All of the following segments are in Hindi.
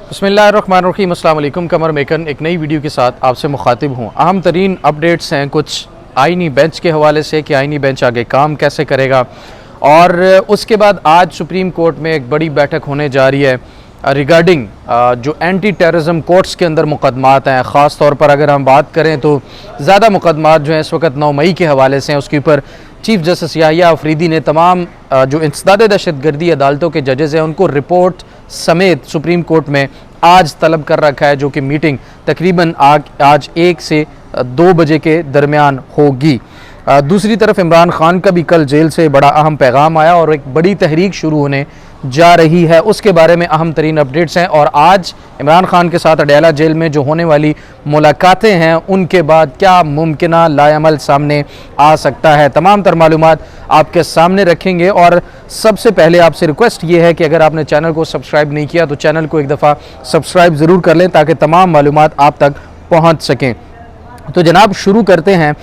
बिस्मिल्लाहिर्रहमानिर्रहीम, अस्सलाम वालेकुम। कमर मेकन एक नई वीडियो के साथ आपसे मुखातिब हूँ। अहम तरीन अपडेट्स हैं कुछ आइनी बेंच के हवाले से कि आइनी बेंच आगे काम कैसे करेगा, और उसके बाद आज सुप्रीम कोर्ट में एक बड़ी बैठक होने जा रही है रिगार्डिंग जो एंटी टेररिज्म कोर्ट्स के अंदर मुकदमात हैं। ख़ास तौर पर अगर हम बात करें तो ज़्यादा मुकदमात जो हैं इस वक्त 9 मई के हवाले से हैं। उसके ऊपर चीफ जस्टिस याहिया अफरीदी ने तमाम जो इंसदाद दहशतगर्दी अदालतों के जजेज़ हैं उनको रिपोर्ट समेत सुप्रीम कोर्ट में आज तलब कर रखा है, जो कि मीटिंग तकरीबन आज 1 से 2 बजे के दरमियान होगी। दूसरी तरफ इमरान खान का भी कल जेल से बड़ा अहम पैगाम आया और एक बड़ी तहरीक शुरू होने जा रही है, उसके बारे में अहम तरीन अपडेट्स हैं। और आज इमरान खान के साथ अडयाला जेल में जो होने वाली मुलाकातें हैं उनके बाद क्या मुमकिना लाएअमल सामने आ सकता है, तमाम तर मालूमात आपके सामने रखेंगे। और सबसे पहले आपसे रिक्वेस्ट ये है कि अगर आपने चैनल को सब्सक्राइब नहीं किया तो चैनल को एक दफ़ा सब्सक्राइब ज़रूर कर लें ताकि तमाम मालूमात आप तक पहुँच सकें। तो जनाब शुरू करते हैं।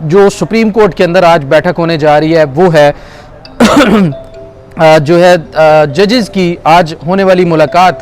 जो सुप्रीम कोर्ट के अंदर आज बैठक होने जा रही है वो है जो है जजेस की आज होने वाली मुलाकात,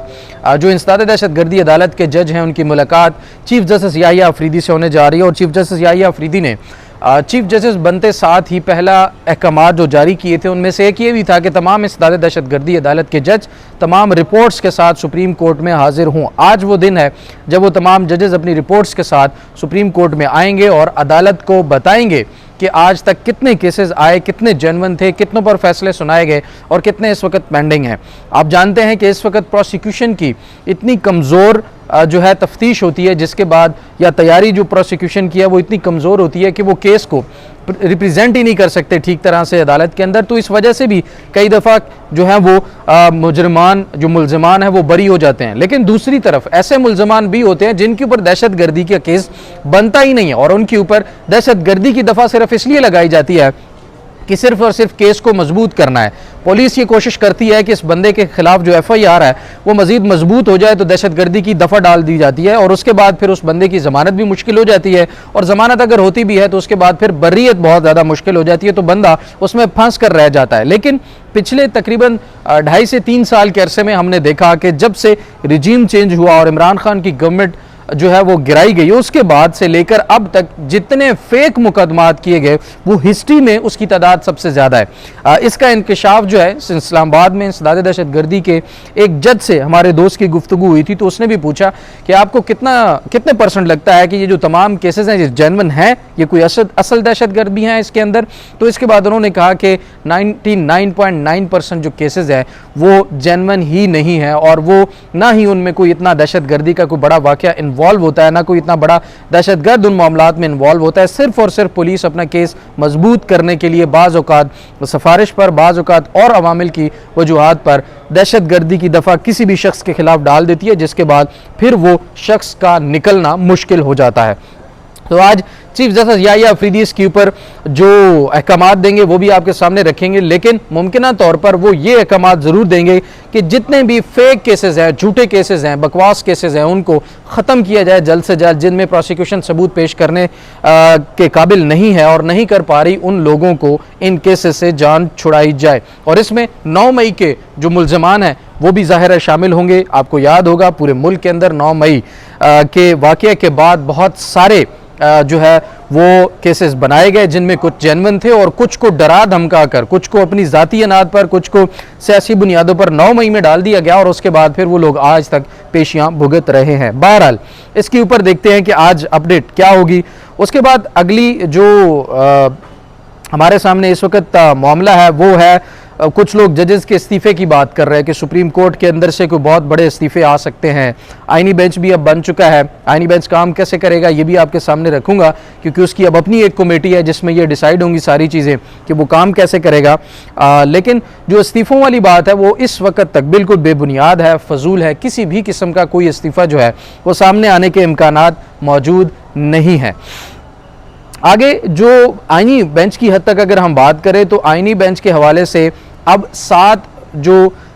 जो इंसदाद दहशतगर्दी अदालत के जज हैं उनकी मुलाकात चीफ जस्टिस याहिया अफरीदी से होने जा रही है। और चीफ जस्टिस याहिया अफरीदी ने चीफ जस्टिस बनते साथ ही पहला अहकामात जो जारी किए थे उनमें से एक ये भी था कि तमाम इंसदाद दहशतगर्दी अदालत के जज तमाम रिपोर्ट्स के साथ सुप्रीम कोर्ट में हाजिर हों। आज वो दिन है जब वो तमाम जजेस अपनी रिपोर्ट्स के साथ सुप्रीम कोर्ट में आएंगे और अदालत को बताएंगे कि आज तक कितने केसेस आए, कितने जेन्युइन थे, कितनों पर फैसले सुनाए गए और कितने इस वक्त पेंडिंग हैं। आप जानते हैं कि इस वक्त प्रोसिक्यूशन की इतनी कमज़ोर जो है तफ्तीश होती है, जिसके बाद या तैयारी जो प्रोसिक्यूशन की है वो इतनी कमज़ोर होती है कि वो केस को रिप्रेजेंट ही नहीं कर सकते ठीक तरह से अदालत के अंदर। तो इस वजह से भी कई दफ़ा जो है वो मुजरमान जो मुल्ज़मान है वो बरी हो जाते हैं। लेकिन दूसरी तरफ ऐसे मुल्ज़मान भी होते हैं जिनके ऊपर दहशतगर्दी का केस बनता ही नहीं है और उनके ऊपर दहशतगर्दी की दफ़ा सिर्फ इसलिए लगाई जाती है कि सिर्फ और सिर्फ केस को मजबूत करना है। पुलिस ये कोशिश करती है कि इस बंदे के खिलाफ जो FIR है वो मजीद मजबूत हो जाए, तो दहशतगर्दी की दफ़ा डाल दी जाती है और उसके बाद फिर उस बंदे की ज़मानत भी मुश्किल हो जाती है, और ज़मानत अगर होती भी है तो उसके बाद फिर बर्रियत बहुत ज़्यादा मुश्किल हो जाती है, तो बंदा उसमें फंस कर रह जाता है। लेकिन पिछले तकरीबन 2.5 से 3 साल के अरसे में हमने देखा कि जब से रिजीम चेंज हुआ और इमरान खान की गवर्नमेंट जो है वो गिराई गई, उसके बाद से लेकर अब तक जितने फेक मुकदमात किए गए वो हिस्ट्री में उसकी तादाद सबसे ज़्यादा है। इसका इंकशाफ जो है इस्लामाबाद में इंसदाद दहशतगर्दी के एक जज से हमारे दोस्त की गुफ्तगू हुई थी, तो उसने भी पूछा कि आपको कितने परसेंट लगता है कि ये जो तमाम केसेस हैं ये जेन्युइन हैं, ये कोई असल दहशतगर्दी हैं इसके अंदर। तो इसके बाद उन्होंने कहा कि 99.9% जो केसेस हैं वो जेन्युइन ही नहीं है और वो ना ही उनमें कोई इतना दहशतगर्दी का कोई बड़ा वाक़या इन्वॉल्व होता है, ना कोई इतना बड़ा दहशतगर्द उन मामलात में इन्वॉल्व होता है। सिर्फ और सिर्फ पुलिस अपना केस मजबूत करने के लिए बाज़ औक़ात सिफारिश पर, बाज़ औक़ात और अवामिल की वजूहात पर दहशतगर्दी की दफ़ा किसी भी शख्स के खिलाफ डाल देती है, जिसके बाद फिर वो शख्स का निकलना मुश्किल हो जाता है। तो आज चीफ जस्टिस याहिया अफरीदी इसके ऊपर जो अहकामात देंगे वो भी आपके सामने रखेंगे, लेकिन मुमकिना तौर पर वो ये अहकामात ज़रूर देंगे कि जितने भी फेक केसेस हैं, झूठे केसेस हैं, बकवास केसेस हैं, उनको ख़त्म किया जाए जल्द से जल्द। जिनमें प्रोसिक्यूशन सबूत पेश करने के काबिल नहीं है और नहीं कर पा रही, उन लोगों को इन केसेस से जान छुड़ाई जाए। और इसमें 9 मई के जो मुल्ज़मान हैं वो भी ज़ाहिर है शामिल होंगे। आपको याद होगा पूरे मुल्क के अंदर 9 मई के वाक़ये के बाद बहुत सारे जो है वो केसेस बनाए गए, जिनमें कुछ जेन्युइन थे और कुछ को डरा धमका कर, कुछ को अपनी ज़ाती अनाद पर, कुछ को सियासी बुनियादों पर 9 मई में डाल दिया गया और उसके बाद फिर वो लोग आज तक पेशियां भुगत रहे हैं। बहरहाल इसके ऊपर देखते हैं कि आज अपडेट क्या होगी। उसके बाद अगली जो हमारे सामने इस वक्त मामला है वो है कुछ लोग जजेस के इस्तीफ़े की बात कर रहे हैं कि सुप्रीम कोर्ट के अंदर से कोई बहुत बड़े इस्तीफ़े आ सकते हैं। आइनी बेंच भी अब बन चुका है। आइनी बेंच काम कैसे करेगा ये भी आपके सामने रखूंगा, क्योंकि उसकी अब अपनी एक कमेटी है जिसमें ये डिसाइड होंगी सारी चीज़ें कि वो काम कैसे करेगा। लेकिन जो इस्तीफ़ों वाली बात है वो इस वक्त तक बिल्कुल बेबुनियाद है, फजूल है। किसी भी किस्म का कोई इस्तीफ़ा जो है वो सामने आने के इम्कानात मौजूद नहीं है। आगे जो आइनी बेंच की हद तक अगर हम बात करें तो आइनी बेंच के हवाले से अब 7 जो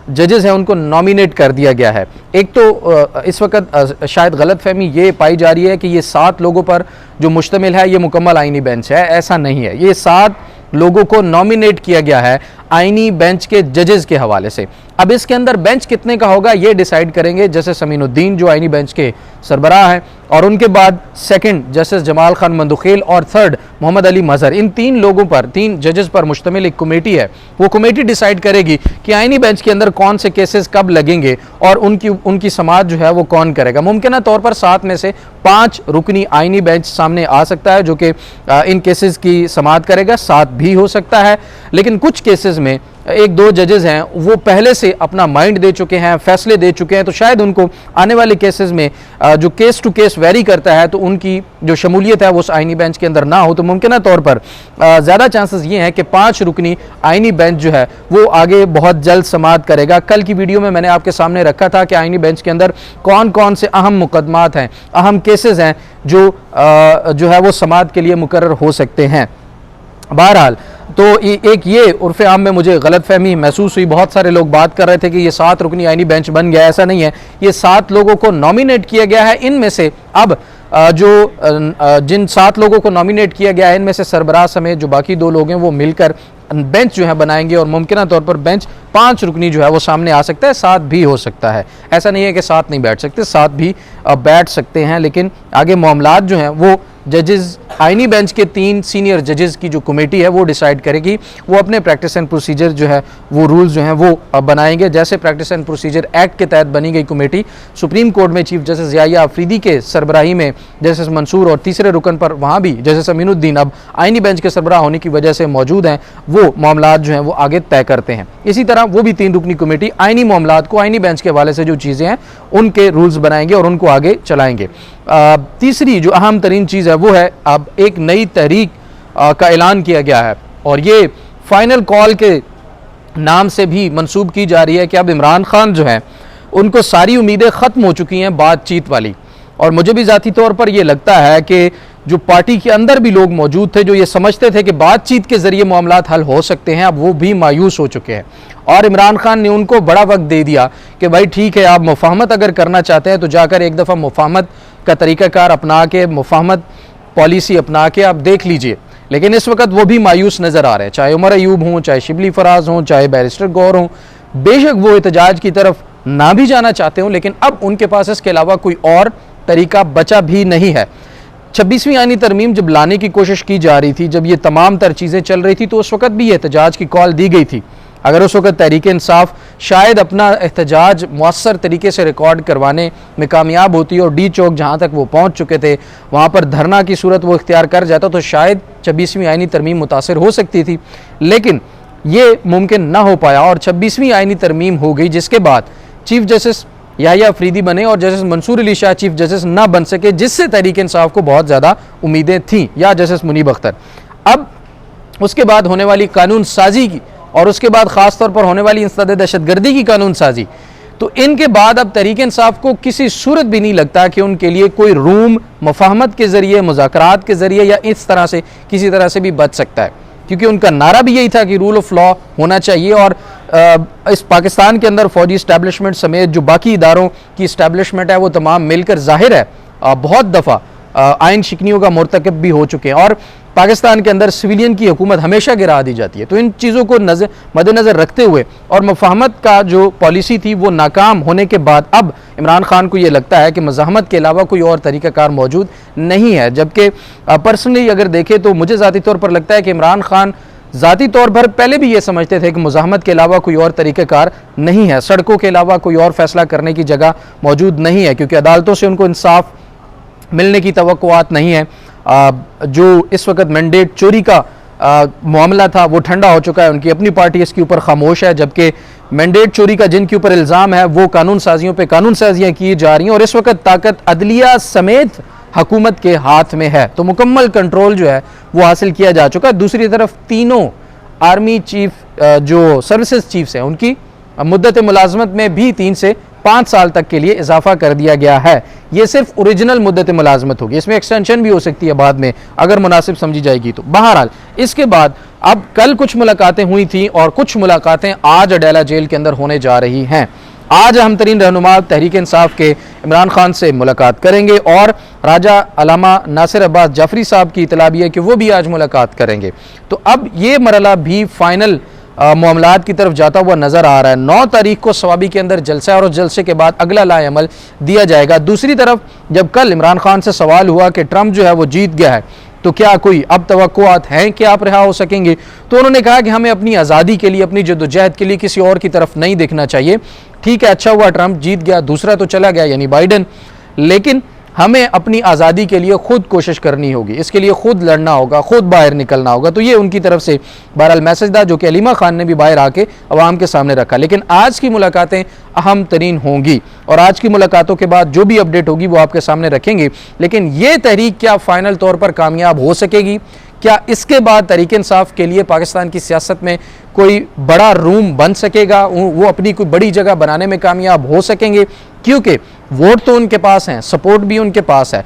जजेस हैं उनको नॉमिनेट कर दिया गया है। एक तो इस वक्त शायद गलतफहमी ये पाई जा रही है कि ये 7 लोगों पर जो मुश्तमिल है ये मुकम्मल आइनी बेंच है, ऐसा नहीं है। ये 7 लोगों को नॉमिनेट किया गया है आईनी बेंच के जजेस के हवाले से। अब इसके अंदर बेंच कितने का होगा ये डिसाइड करेंगे जस्टिस अमीनुद्दीन जो आईनी बेंच के सरबराह हैं, और उनके बाद सेकंड जस्टिस जमाल खान मंदुखेल और थर्ड मोहम्मद अली मजहर। इन तीन लोगों पर, तीन जजेस पर मुश्तमिल एक कमेटी है। वो कमेटी डिसाइड करेगी कि आईनी बेंच के अंदर कौन से केसेस कब लगेंगे और उनकी समाअत जो है वो कौन करेगा। मुमकिन तौर पर 7 में से 5 रुकनी आईनी बेंच सामने आ सकता है जो कि इन केसेस की समाअत करेगा, 7 भी हो सकता है। लेकिन कुछ केसेस में 1-2 जजेस हैं वो पहले से अपना माइंड दे चुके हैं, फैसले दे चुके हैं, तो शायद उनको आने वाले केसेस में जो केस टू केस वेरी करता है तो उनकी जो शमूलियत है वो उस आईनी बेंच के अंदर ना हो। तो मुमकिन तौर पर ज़्यादा चांसेस ये हैं कि 5 रुकनी आईनी बेंच जो है वो आगे बहुत जल्द समाअत करेगा। कल की वीडियो में मैंने आपके सामने रखा था कि आईनी बेंच के अंदर कौन कौन से अहम मुकदमात हैं, अहम केसेस हैं जो है वो समाअत के लिए मुकर्रर हो सकते हैं। बहरहाल तो एक ये उर्फ़ आम में मुझे गलतफहमी महसूस हुई। बहुत सारे लोग बात कर रहे थे कि ये 7 रुकनी आईनी बेंच बन गया, ऐसा नहीं है। ये 7 लोगों को नॉमिनेट किया गया है। इनमें से अब जिन 7 लोगों को नॉमिनेट किया गया है इनमें से सरबराह समेत जो बाकी 2 लोग हैं वो मिलकर बेंच जो है बनाएंगे, और मुमकिन तौर पर बेंच 5 रुकनी जो है वो सामने आ सकता है, 7 भी हो सकता है। ऐसा नहीं है कि 7 नहीं बैठ सकते, 7 भी बैठ सकते हैं। लेकिन आगे मामलात जो हैं वो जजेस, आईनी बेंच के 3 सीनियर जजेस की जो कमेटी है वो डिसाइड करेगी। वो अपने प्रैक्टिस एंड प्रोसीजर जो है वो रूल्स जो हैं वो बनाएंगे। जैसे प्रैक्टिस एंड प्रोसीजर एक्ट के तहत बनी गई कमेटी सुप्रीम कोर्ट में चीफ जस्टिस याहिया अफरीदी के सरबराही में जस्टिस मंसूर और तीसरे रुकन पर वहाँ भी जस्टिस अमीनुद्दीन अब आईनी बेंच के सरबराह होने की वजह से मौजूद हैं, वो मामलात जो हैं वो आगे तय करते हैं। इसी तरह वो भी 3 रुकनी कमेटी आईनी मामलात को आईनी बेंच के हवाले से जो चीज़ें हैं उनके रूल्स बनाएंगे और उनको आगे चलाएंगे। तीसरी जो अहम तरीन चीज़ है वो है अब एक नई तहरीक का ऐलान किया गया है, और ये फाइनल कॉल के नाम से भी मंसूब की जा रही है कि अब इमरान खान जो है उनको सारी उम्मीदें ख़त्म हो चुकी हैं बातचीत वाली। और मुझे भी ज़ाती तौर पर यह लगता है कि जो पार्टी के अंदर भी लोग मौजूद थे जो ये समझते थे कि बातचीत के ज़रिए मामलात हल हो सकते हैं, अब वो भी मायूस हो चुके हैं। और इमरान खान ने उनको बड़ा वक्त दे दिया कि भाई ठीक है, आप मुफाहमत अगर करना चाहते हैं तो जाकर एक दफ़ा मुफाहमत का तरीक़ाकार अपना के, मुफाहमत पॉलिसी अपना के आप देख लीजिए। लेकिन इस वक्त वो भी मायूस नज़र आ रहे हैं, चाहे उमर अयूब हों, चाहे शिबली फराज हों, चाहे बैरिस्टर गौर हों। बेशक वो एहतजाज की तरफ ना भी जाना चाहते हों, लेकिन अब उनके पास इसके अलावा कोई और तरीका बचा भी नहीं है। 26वीं आईनी तरमीम जब लाने की कोशिश की जा रही थी, जब ये तमाम तर चीज़ें चल रही थी, तो उस वक्त भी एहतजाज की कॉल दी गई थी। अगर उस वक्त तहरीक इंसाफ शायद अपना एहतजाज मौसर तरीके से रिकॉर्ड करवाने में कामयाब होती और डी चौक जहाँ तक वो पहुँच चुके थे वहाँ पर धरना की सूरत वो इख्तियार कर जाता, तो शायद 26वीं आईनी तरमीम मुतासर हो सकती थी। लेकिन ये मुमकिन ना हो पाया और 26वीं आईनी तरमीम हो गई, जिसके बाद चीफ जस्टिस याहिया अफरीदी बने और justice Mansoor Ali Shah chief justice ना बन सके, जिससे तहरीक इंसाफ को बहुत ज़्यादा उम्मीदें थीं, या जस्टिस मुनीब अख्तर। अब उसके बाद होने वाली कानून साजी की और उसके बाद ख़ास तौर पर होने वाली इंसदाद दहशतगर्दी की कानून साजी, तो इनके बाद अब तहरीक इंसाफ को किसी सूरत भी नहीं लगता कि उनके लिए कोई रूम मुफाहमत के ज़रिए, मुज़ाकरात के ज़रिए या इस तरह से किसी तरह से भी बच सकता है, क्योंकि उनका नारा भी यही था कि रूल ऑफ लॉ होना चाहिए। और इस पाकिस्तान के अंदर फ़ौजी इस्टेब्लिशमेंट समेत जो बाकी इदारों की इस्टेब्लिशमेंट है वो तमाम मिलकर ज़ाहिर है बहुत दफ़ा आइन शिकनियों का मुर्तकब भी हो चुके हैं, और पाकिस्तान के अंदर सिविलियन की हुकूमत हमेशा गिरा दी जाती है। तो इन चीज़ों को मद्देनज़र रखते हुए और मुफाहमत का जो पॉलिसी थी वो नाकाम होने के बाद अब इमरान खान को ये लगता है कि मज़ाहमत के अलावा कोई और तरीक़ाकार मौजूद नहीं है। जबकि पर्सनली अगर देखें तो मुझे ज़ाती तौर पर लगता है कि इमरान खान ज़ाती तौर पर पहले भी ये समझते थे कि मुज़ाहमत के अलावा कोई और तरीक़ाकार नहीं है, सड़कों के अलावा कोई और फैसला करने की जगह मौजूद नहीं है, क्योंकि अदालतों से उनको इंसाफ मिलने की तवक्कुआत नहीं है। जो इस वक्त मैंडेट चोरी का मामला था वो ठंडा हो चुका है, उनकी अपनी पार्टी इसके ऊपर खामोश है, जबकि मैंडेट चोरी का जिनके ऊपर इल्ज़ाम है वो कानून साजियों पे कानून साजियाँ की जा रही हैं, और इस वक्त ताकत अदलिया समेत हुकूमत के हाथ में है, तो मुकम्मल कंट्रोल जो है वो हासिल किया जा चुका है। दूसरी तरफ तीनों आर्मी चीफ जो सर्विसेज चीफ्स हैं उनकी मुद्दत मुलाजमत में भी 3 से 5 साल तक के लिए इजाफा कर दिया गया है। ये सिर्फ ओरिजिनल मुद्दत मुलाजमत होगी, इसमें एक्सटेंशन भी हो सकती है बाद में अगर मुनासिब समझी जाएगी तो। बहरहाल इसके बाद अब कल कुछ मुलाकातें हुई थी और कुछ मुलाकातें आज अडेला जेल के अंदर होने जा रही हैं। आज अहम तरीन रहनुमा तहरीक इंसाफ के इमरान खान से मुलाकात करेंगे और राजा अलामा नासिर अब्बास जाफरी साहब की इतला भी है कि वो भी आज मुलाकात करेंगे। तो अब ये मरला भी फाइनल मामलात की तरफ जाता हुआ नजर आ रहा है। 9 तारीख को सवाबी के अंदर जलसा है और उस जलसे के बाद अगला लाएअमल दिया जाएगा। दूसरी तरफ जब कल इमरान खान से सवाल हुआ कि ट्रंप जो है वो जीत गया है तो क्या कोई अब तवक्कुआत हैं कि आप रिहा हो सकेंगे, तो उन्होंने कहा कि हमें अपनी आज़ादी के लिए, अपनी जद्दोजहद के लिए किसी और की तरफ नहीं देखना चाहिए। ठीक है, अच्छा हुआ ट्रंप जीत गया, दूसरा तो चला गया यानी बाइडन, लेकिन हमें अपनी आज़ादी के लिए खुद कोशिश करनी होगी, इसके लिए खुद लड़ना होगा, खुद बाहर निकलना होगा। तो ये उनकी तरफ से बहरहाल मैसेज था जो कि अलीमा खान ने भी बाहर आके अवाम के सामने रखा। लेकिन आज की मुलाकातें अहम तरीन होंगी और आज की मुलाकातों के बाद जो भी अपडेट होगी वो आपके सामने रखेंगे। लेकिन ये तहरीक क्या फाइनल तौर पर कामयाब हो सकेगी? क्या इसके बाद तहरीक इंसाफ के लिए पाकिस्तान की सियासत में कोई बड़ा रूम बन सकेगा, वो अपनी कोई बड़ी जगह बनाने में कामयाब हो सकेंगे? क्योंकि वोट तो उनके पास हैं, सपोर्ट भी उनके पास है,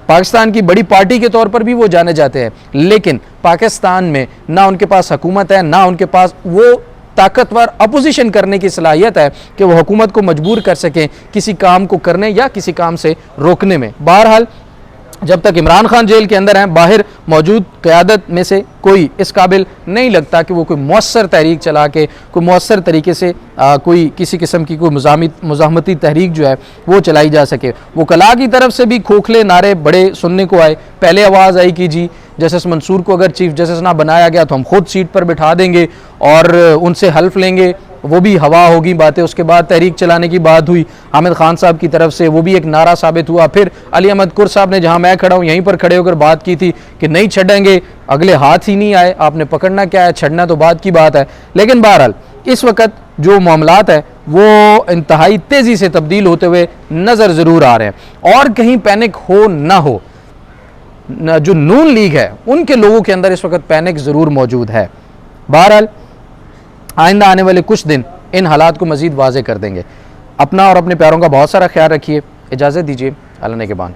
पाकिस्तान की बड़ी पार्टी के तौर पर भी वो जाने जाते हैं, लेकिन पाकिस्तान में ना उनके पास हुकूमत है, ना उनके पास वो ताकतवर अपोजिशन करने की सलाहियत है कि वो हुकूमत को मजबूर कर सकें किसी काम को करने या किसी काम से रोकने में। बहरहाल जब तक इमरान खान जेल के अंदर हैं, बाहर मौजूद क़यादत में से कोई इस काबिल नहीं लगता कि वो कोई मौसर तहरीक चला के कोई मौसर तरीके से कोई किसी किस्म की कोई मुज़ाहमती तहरीक जो है वो चलाई जा सके। वो कला की तरफ से भी खोखले नारे बड़े सुनने को आए। पहले आवाज़ आई कि जी जस्टिस मंसूर को अगर चीफ जस्टिस ना बनाया गया तो हम खुद सीट पर बिठा देंगे और उनसे हल्फ लेंगे, वो भी हवा होगी बातें। उसके बाद तहरीक चलाने की बात हुई हामिद खान साहब की तरफ से, वो भी एक नारा साबित हुआ। फिर अली अहमद कुर साहब ने, जहां मैं खड़ा हूं यहीं पर खड़े होकर बात की थी कि नहीं छड़ेंगे, अगले हाथ ही नहीं आए, आपने पकड़ना क्या है, छड़ना तो बात की बात है। लेकिन बहरहाल इस वक्त जो मामलात है वो इंतहाई तेज़ी से तब्दील होते हुए नज़र ज़रूर आ रहे हैं और कहीं पैनिक हो ना हो, जो नून लीग है उनके लोगों के अंदर इस वक्त पैनिक ज़रूर मौजूद है। बहरहाल आइंदा आने वाले कुछ दिन इन हालात को मज़ीद वाज़े कर देंगे। अपना और अपने प्यारों का बहुत सारा ख्याल रखिए। इजाज़त दीजिए, अल्लाह ने के बाद।